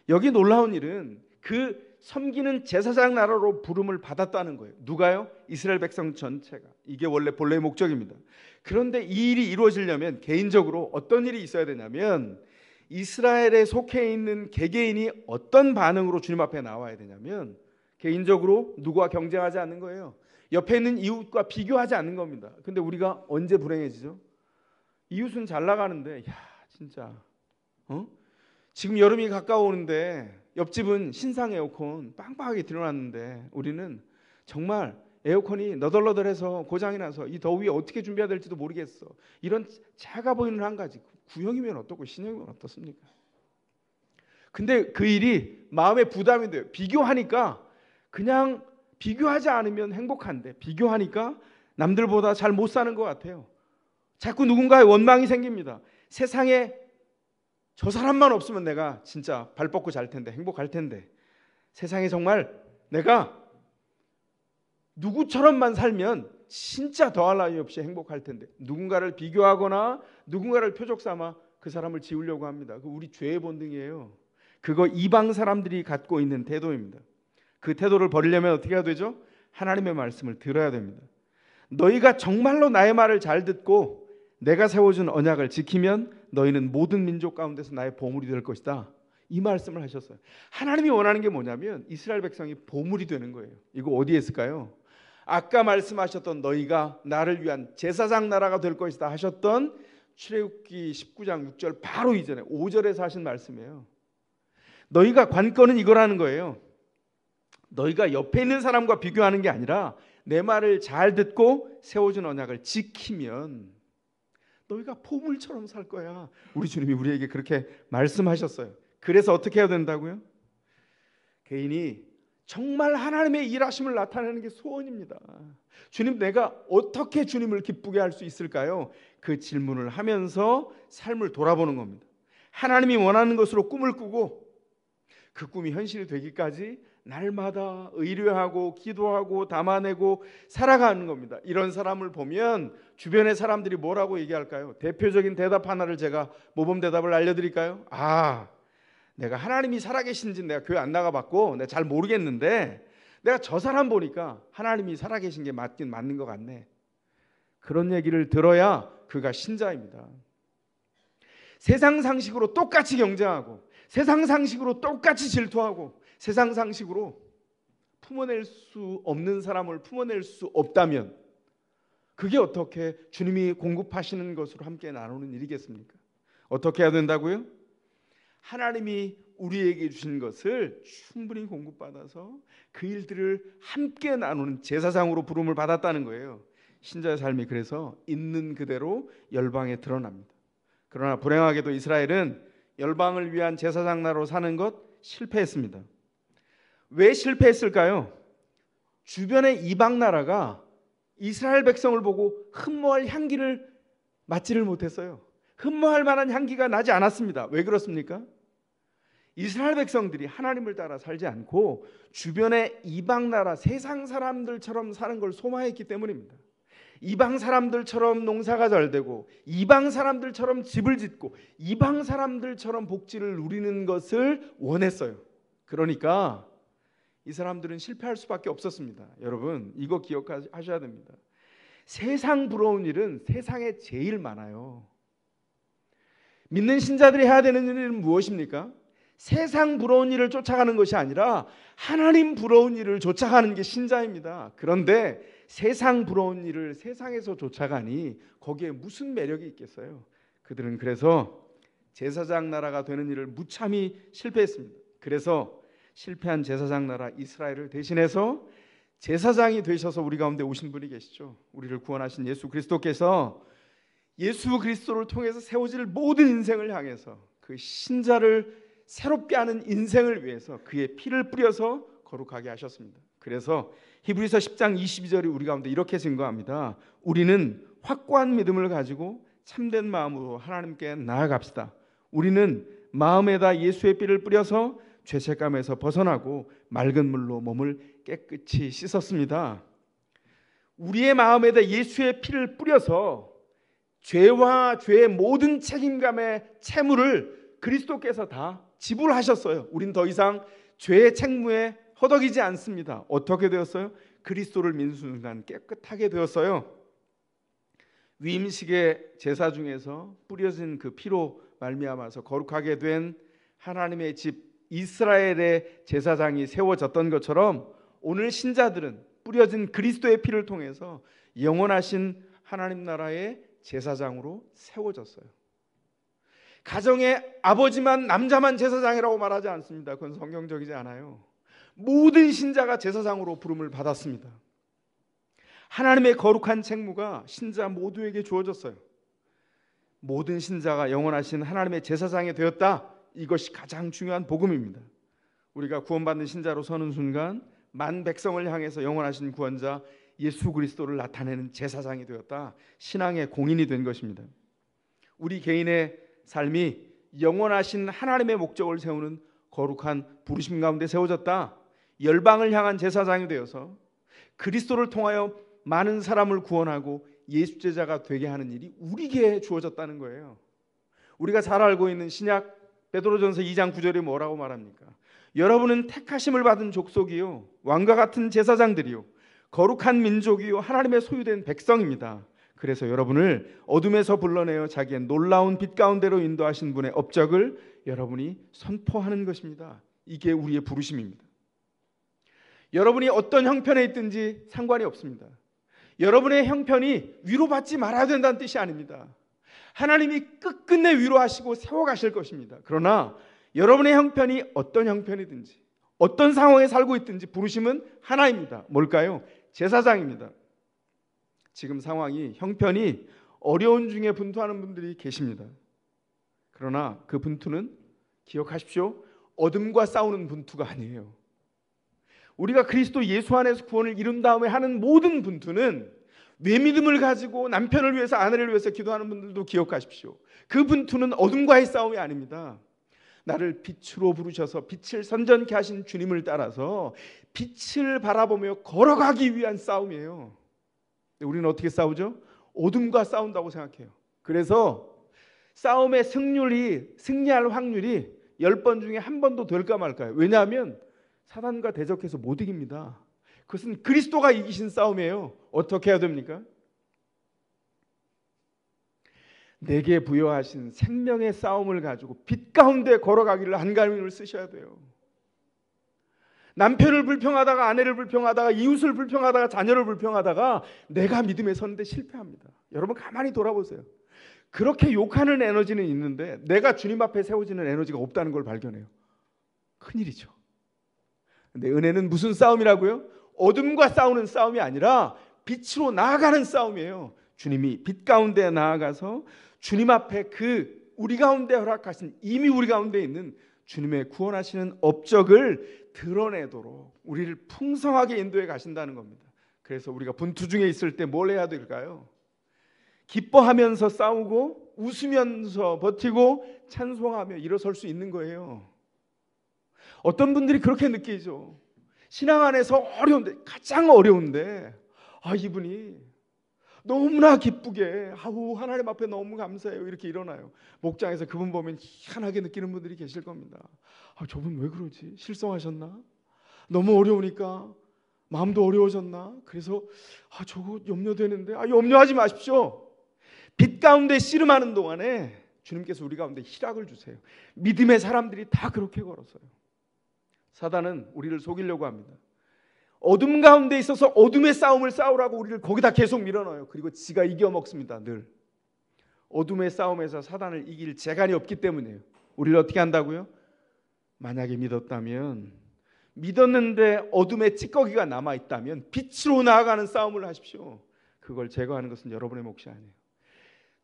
S1: 여기 놀라운 일은 그 섬기는 제사장 나라로 부름을 받았다는 거예요. 누가요? 이스라엘 백성 전체가. 이게 원래 본래의 목적입니다. 그런데 이 일이 이루어지려면 개인적으로 어떤 일이 있어야 되냐면, 이스라엘에 속해 있는 개개인이 어떤 반응으로 주님 앞에 나와야 되냐면, 개인적으로 누구와 경쟁하지 않는 거예요. 옆에 있는 이웃과 비교하지 않는 겁니다. 근데 우리가 언제 불행해지죠? 이웃은 잘 나가는데 야 진짜 지금 여름이 가까워오는데 옆집은 신상 에어컨 빵빵하게 틀어놨는데 우리는 정말 에어컨이 너덜너덜해서 고장이 나서 이 더위에 어떻게 준비해야 될지도 모르겠어. 이런 작아 보이는 한 가지. 구형이면 어떻고 신형이면 어떻습니까? 근데 그 일이 마음에 부담이 돼요. 비교하니까 그냥 비교하지 않으면 행복한데 비교하니까 남들보다 잘 못 사는 것 같아요. 자꾸 누군가의 원망이 생깁니다. 세상에 저 사람만 없으면 내가 진짜 발 뻗고 잘 텐데 행복할 텐데 세상에 정말 내가 누구처럼만 살면 진짜 더할 나위 없이 행복할 텐데 누군가를 비교하거나 누군가를 표적 삼아 그 사람을 지우려고 합니다. 그 우리 죄의 본능이에요. 그거 이방 사람들이 갖고 있는 태도입니다. 그 태도를 버리려면 어떻게 해야 되죠? 하나님의 말씀을 들어야 됩니다. 너희가 정말로 나의 말을 잘 듣고 내가 세워준 언약을 지키면 너희는 모든 민족 가운데서 나의 보물이 될 것이다. 이 말씀을 하셨어요. 하나님이 원하는 게 뭐냐면 이스라엘 백성이 보물이 되는 거예요. 이거 어디에 있을까요? 아까 말씀하셨던 너희가 나를 위한 제사장 나라가 될 것이다 하셨던 출애굽기 19장 6절 바로 이전에 5절에서 하신 말씀이에요. 너희가 관건은 이거라는 거예요. 너희가 옆에 있는 사람과 비교하는 게 아니라 내 말을 잘 듣고 세워준 언약을 지키면 너희가 보물처럼 살 거야. 우리 주님이 우리에게 그렇게 말씀하셨어요. 그래서 어떻게 해야 된다고요? 개인이 정말 하나님의 일하심을 나타내는 게 소원입니다. 주님, 내가 어떻게 주님을 기쁘게 할 수 있을까요? 그 질문을 하면서 삶을 돌아보는 겁니다. 하나님이 원하는 것으로 꿈을 꾸고 그 꿈이 현실이 되기까지 날마다 의뢰하고 기도하고 담아내고 살아가는 겁니다. 이런 사람을 보면 주변의 사람들이 뭐라고 얘기할까요? 대표적인 대답 하나를 제가 모범 대답을 알려드릴까요? 내가 하나님이 살아계신지 내가 교회 안 나가봤고 내가 잘 모르겠는데 내가 저 사람 보니까 하나님이 살아계신 게 맞긴 맞는 것 같네. 그런 얘기를 들어야 그가 신자입니다. 세상 상식으로 똑같이 경쟁하고 세상 상식으로 똑같이 질투하고 세상 상식으로 품어낼 수 없는 사람을 품어낼 수 없다면 그게 어떻게 주님이 공급하시는 것으로 함께 나누는 일이겠습니까? 어떻게 해야 된다고요? 하나님이 우리에게 주신 것을 충분히 공급받아서 그 일들을 함께 나누는 제사장으로 부름을 받았다는 거예요. 신자의 삶이 그래서 있는 그대로 열방에 드러납니다. 그러나 불행하게도 이스라엘은 열방을 위한 제사장 나라로 사는 것 실패했습니다. 왜 실패했을까요? 주변의 이방 나라가 이스라엘 백성을 보고 흠모할 향기를 맡지를 못했어요. 흠모할 만한 향기가 나지 않았습니다. 왜 그렇습니까? 이스라엘 백성들이 하나님을 따라 살지 않고 주변의 이방 나라 세상 사람들처럼 사는 걸 소망했기 때문입니다. 이방 사람들처럼 농사가 잘 되고 이방 사람들처럼 집을 짓고 이방 사람들처럼 복지를 누리는 것을 원했어요. 그러니까 이 사람들은 실패할 수밖에 없었습니다. 여러분 이거 기억하셔야 됩니다. 세상 부러운 일은 세상에 제일 많아요. 믿는 신자들이 해야 되는 일은 무엇입니까? 세상 부러운 일을 쫓아가는 것이 아니라 하나님 부러운 일을 쫓아가는 게 신자입니다. 그런데 세상 부러운 일을 세상에서 쫓아가니 거기에 무슨 매력이 있겠어요? 그들은 그래서 제사장 나라가 되는 일을 무참히 실패했습니다. 그래서 실패한 제사장 나라 이스라엘을 대신해서 제사장이 되셔서 우리 가운데 오신 분이 계시죠. 우리를 구원하신 예수 그리스도께서 예수 그리스도를 통해서 세워질 모든 인생을 향해서 그 신자를 새롭게 하는 인생을 위해서 그의 피를 뿌려서 거룩하게 하셨습니다. 그래서 히브리서 10장 22절이 우리 가운데 이렇게 증거합니다. 우리는 확고한 믿음을 가지고 참된 마음으로 하나님께 나아갑시다. 우리는 마음에다 예수의 피를 뿌려서 죄책감에서 벗어나고 맑은 물로 몸을 깨끗이 씻었습니다. 우리의 마음에다 예수의 피를 뿌려서 죄와 죄의 모든 책임감의 채무를 그리스도께서 다 지불하셨어요. 우린 더 이상 죄의 책무에 허덕이지 않습니다. 어떻게 되었어요? 그리스도를 믿는 순간 깨끗하게 되었어요. 위임식의 제사 중에서 뿌려진 그 피로 말미암아서 거룩하게 된 하나님의 집 이스라엘의 제사장이 세워졌던 것처럼 오늘 신자들은 뿌려진 그리스도의 피를 통해서 영원하신 하나님 나라의 제사장으로 세워졌어요. 가정의 아버지만 남자만 제사장이라고 말하지 않습니다. 그건 성경적이지 않아요. 모든 신자가 제사장으로 부름을 받았습니다. 하나님의 거룩한 책무가 신자 모두에게 주어졌어요. 모든 신자가 영원하신 하나님의 제사장이 되었다. 이것이 가장 중요한 복음입니다. 우리가 구원받는 신자로 서는 순간 만 백성을 향해서 영원하신 구원자 예수 그리스도를 나타내는 제사장이 되었다. 신앙의 공인이 된 것입니다. 우리 개인의 삶이 영원하신 하나님의 목적을 세우는 거룩한 부르심 가운데 세워졌다. 열방을 향한 제사장이 되어서 그리스도를 통하여 많은 사람을 구원하고 예수 제자가 되게 하는 일이 우리에게 주어졌다는 거예요. 우리가 잘 알고 있는 신약 베드로전서 2장 9절에 뭐라고 말합니까? 여러분은 택하심을 받은 족속이요 왕과 같은 제사장들이요 거룩한 민족이요 하나님의 소유된 백성입니다. 그래서 여러분을 어둠에서 불러내어 자기의 놀라운 빛 가운데로 인도하신 분의 업적을 여러분이 선포하는 것입니다. 이게 우리의 부르심입니다. 여러분이 어떤 형편에 있든지 상관이 없습니다. 여러분의 형편이 위로받지 말아야 된다는 뜻이 아닙니다. 하나님이 끝끝내 위로하시고 세워가실 것입니다. 그러나 여러분의 형편이 어떤 형편이든지 어떤 상황에 살고 있든지 부르심은 하나입니다. 뭘까요? 제사장입니다. 지금 상황이 형편이 어려운 중에 분투하는 분들이 계십니다. 그러나 그 분투는 기억하십시오. 어둠과 싸우는 분투가 아니에요. 우리가 그리스도 예수 안에서 구원을 이룬 다음에 하는 모든 분투는 외믿음을 가지고 남편을 위해서 아내를 위해서 기도하는 분들도 기억하십시오. 그 분투는 어둠과의 싸움이 아닙니다. 나를 빛으로 부르셔서 빛을 선전케 하신 주님을 따라서 빛을 바라보며 걸어가기 위한 싸움이에요. 우리는 어떻게 싸우죠? 어둠과 싸운다고 생각해요. 그래서 싸움의 승리할 확률이 10번 중에 한 번도 될까 말까요? 왜냐하면 사단과 대적해서 못 이깁니다. 그것은 그리스도가 이기신 싸움이에요. 어떻게 해야 됩니까? 내게 부여하신 생명의 싸움을 가지고 빛 가운데 걸어가기를 한가름을 쓰셔야 돼요. 남편을 불평하다가 아내를 불평하다가 이웃을 불평하다가 자녀를 불평하다가 내가 믿음에 서는데 실패합니다. 여러분 가만히 돌아보세요. 그렇게 욕하는 에너지는 있는데 내가 주님 앞에 세워지는 에너지가 없다는 걸 발견해요. 큰일이죠. 근데 은혜는 무슨 싸움이라고요? 어둠과 싸우는 싸움이 아니라 빛으로 나아가는 싸움이에요. 주님이 빛 가운데 나아가서 주님 앞에 그 우리 가운데 허락하신 이미 우리 가운데 있는 주님의 구원하시는 업적을 드러내도록 우리를 풍성하게 인도해 가신다는 겁니다. 그래서 우리가 분투 중에 있을 때 뭘 해야 될까요? 기뻐하면서 싸우고 웃으면서 버티고 찬송하며 일어설 수 있는 거예요. 어떤 분들이 그렇게 느끼죠. 신앙 안에서 어려운데 가장 어려운데 이분이 너무나 기쁘게 하나님 앞에 너무 감사해요 이렇게 일어나요. 목장에서 그분 보면 희한하게 느끼는 분들이 계실 겁니다. 저분 왜 그러지? 실성하셨나? 너무 어려우니까 마음도 어려워졌나? 그래서 저거 염려되는데 염려하지 마십시오. 빛 가운데 씨름하는 동안에 주님께서 우리 가운데 희락을 주세요. 믿음의 사람들이 다 그렇게 걸었어요. 사단은 우리를 속이려고 합니다. 어둠 가운데 있어서 어둠의 싸움을 싸우라고 우리를 거기다 계속 밀어넣어요. 그리고 지가 이겨먹습니다. 늘 어둠의 싸움에서 사단을 이길 재간이 없기 때문이에요. 우리를 어떻게 한다고요? 만약에 믿었는데 어둠의 찌꺼기가 남아있다면 빛으로 나아가는 싸움을 하십시오. 그걸 제거하는 것은 여러분의 몫이 아니에요.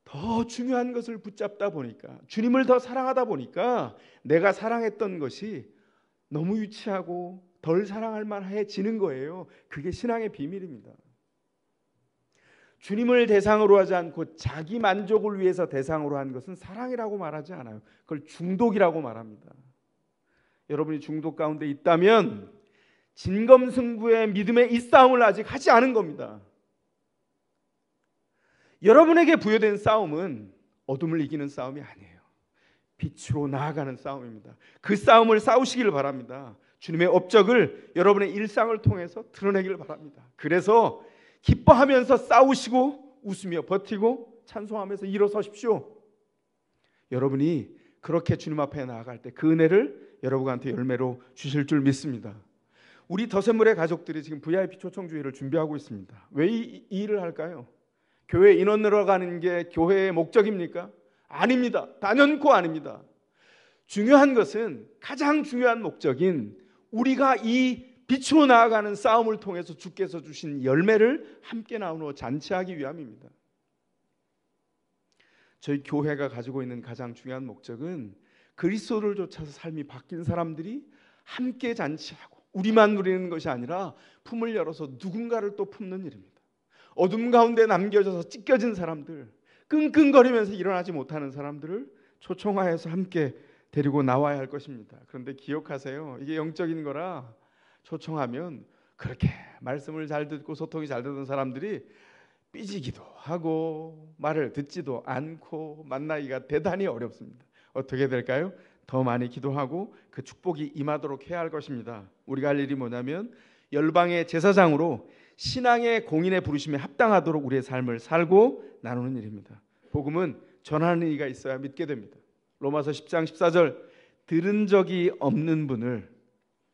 S1: 더 중요한 것을 붙잡다 보니까 주님을 더 사랑하다 보니까 내가 사랑했던 것이 너무 유치하고 덜 사랑할 만해지는 거예요. 그게 신앙의 비밀입니다. 주님을 대상으로 하지 않고 자기 만족을 위해서 대상으로 한 것은 사랑이라고 말하지 않아요. 그걸 중독이라고 말합니다. 여러분이 중독 가운데 있다면 진검승부의 믿음의 이 싸움을 아직 하지 않은 겁니다. 여러분에게 부여된 싸움은 어둠을 이기는 싸움이 아니에요. 빛으로 나아가는 싸움입니다. 그 싸움을 싸우시기를 바랍니다. 주님의 업적을 여러분의 일상을 통해서 드러내기를 바랍니다. 그래서 기뻐하면서 싸우시고 웃으며 버티고 찬송하면서 일어서십시오. 여러분이 그렇게 주님 앞에 나아갈 때 그 은혜를 여러분한테 열매로 주실 줄 믿습니다. 우리 더샘물의 가족들이 지금 VIP 초청주의를 준비하고 있습니다. 왜 이 일을 할까요? 교회 인원 늘어가는 게 교회의 목적입니까? 아닙니다. 단연코 아닙니다. 중요한 것은 가장 중요한 목적인 우리가 이 빛으로 나아가는 싸움을 통해서 주께서 주신 열매를 함께 나누어 잔치하기 위함입니다. 저희 교회가 가지고 있는 가장 중요한 목적은 그리스도를 쫓아서 삶이 바뀐 사람들이 함께 잔치하고 우리만 누리는 것이 아니라 품을 열어서 누군가를 또 품는 일입니다. 어둠 가운데 남겨져서 찢겨진 사람들, 끙끙거리면서 일어나지 못하는 사람들을 초청하여서 함께 데리고 나와야 할 것입니다. 그런데 기억하세요. 이게 영적인 거라 초청하면 그렇게 말씀을 잘 듣고 소통이 잘 되던 사람들이 삐지기도 하고 말을 듣지도 않고 만나기가 대단히 어렵습니다. 어떻게 될까요? 더 많이 기도하고 그 축복이 임하도록 해야 할 것입니다. 우리가 할 일이 뭐냐면 열방의 제사장으로 신앙의 공인의 부르심에 합당하도록 우리의 삶을 살고 나누는 일입니다. 복음은 전하는 이가 있어야 믿게 됩니다. 로마서 10장 14절 들은 적이 없는 분을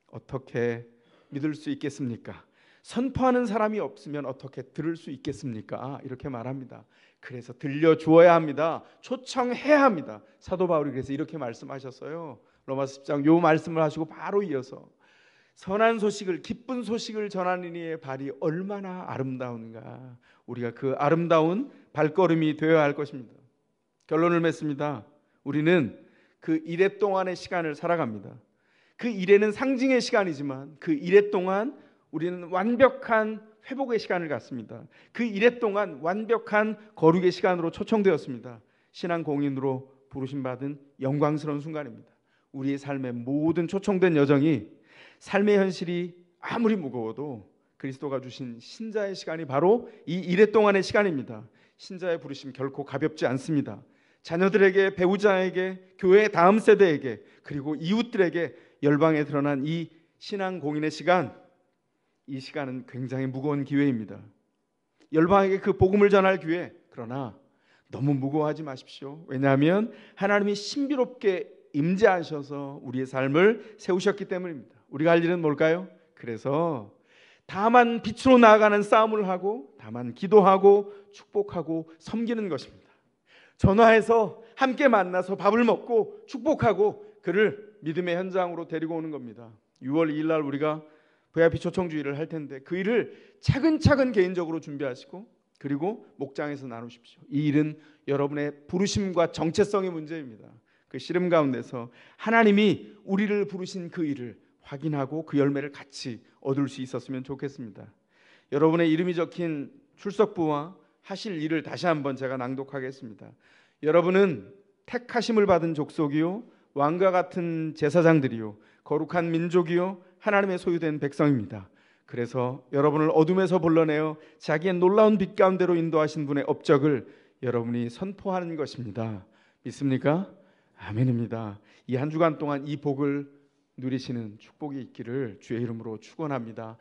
S1: 어떻게 믿을 수 있겠습니까? 선포하는 사람이 없으면 어떻게 들을 수 있겠습니까? 이렇게 말합니다. 그래서 들려주어야 합니다. 초청해야 합니다. 사도 바울이 그래서 이렇게 말씀하셨어요. 로마서 10장 요 말씀을 하시고 바로 이어서 선한 소식을 기쁜 소식을 전하는 이의 발이 얼마나 아름다운가. 우리가 그 아름다운 발걸음이 되어야 할 것입니다. 결론을 맺습니다. 우리는 그 이래 동안의 시간을 살아갑니다. 그 이래는 상징의 시간이지만 그 이래 동안 우리는 완벽한 회복의 시간을 갖습니다. 그 이래 동안 완벽한 거룩의 시간으로 초청되었습니다. 신앙 공인으로 부르심받은 영광스러운 순간입니다. 우리의 삶의 모든 초청된 여정이 삶의 현실이 아무리 무거워도 그리스도가 주신 신자의 시간이 바로 이 이래 동안의 시간입니다. 신자의 부르심 결코 가볍지 않습니다. 자녀들에게, 배우자에게, 교회의 다음 세대에게, 그리고 이웃들에게 열방에 드러난 이 신앙 공인의 시간, 이 시간은 굉장히 무거운 기회입니다. 열방에게 그 복음을 전할 기회. 그러나 너무 무거워하지 마십시오. 왜냐하면 하나님이 신비롭게 임재하셔서 우리의 삶을 세우셨기 때문입니다. 우리가 할 일은 뭘까요? 그래서 다만 빛으로 나아가는 싸움을 하고 다만 기도하고 축복하고 섬기는 것입니다. 전화해서 함께 만나서 밥을 먹고 축복하고 그를 믿음의 현장으로 데리고 오는 겁니다. 6월 2일 날 우리가 VIP 초청주의를 할 텐데 그 일을 차근차근 개인적으로 준비하시고 그리고 목장에서 나누십시오. 이 일은 여러분의 부르심과 정체성의 문제입니다. 그 씨름 가운데서 하나님이 우리를 부르신 그 일을 확인하고 그 열매를 같이 얻을 수 있었으면 좋겠습니다. 여러분의 이름이 적힌 출석부와 하실 일을 다시 한번 제가 낭독하겠습니다. 여러분은 택하심을 받은 족속이요 왕과 같은 제사장들이요 거룩한 민족이요 하나님의 소유된 백성입니다. 그래서 여러분을 어둠에서 불러내어 자기의 놀라운 빛 가운데로 인도하신 분의 업적을 여러분이 선포하는 것입니다. 믿습니까? 아멘입니다. 이 한 주간 동안 이 복을 누리시는 축복이 있기를 주의 이름으로 축원합니다.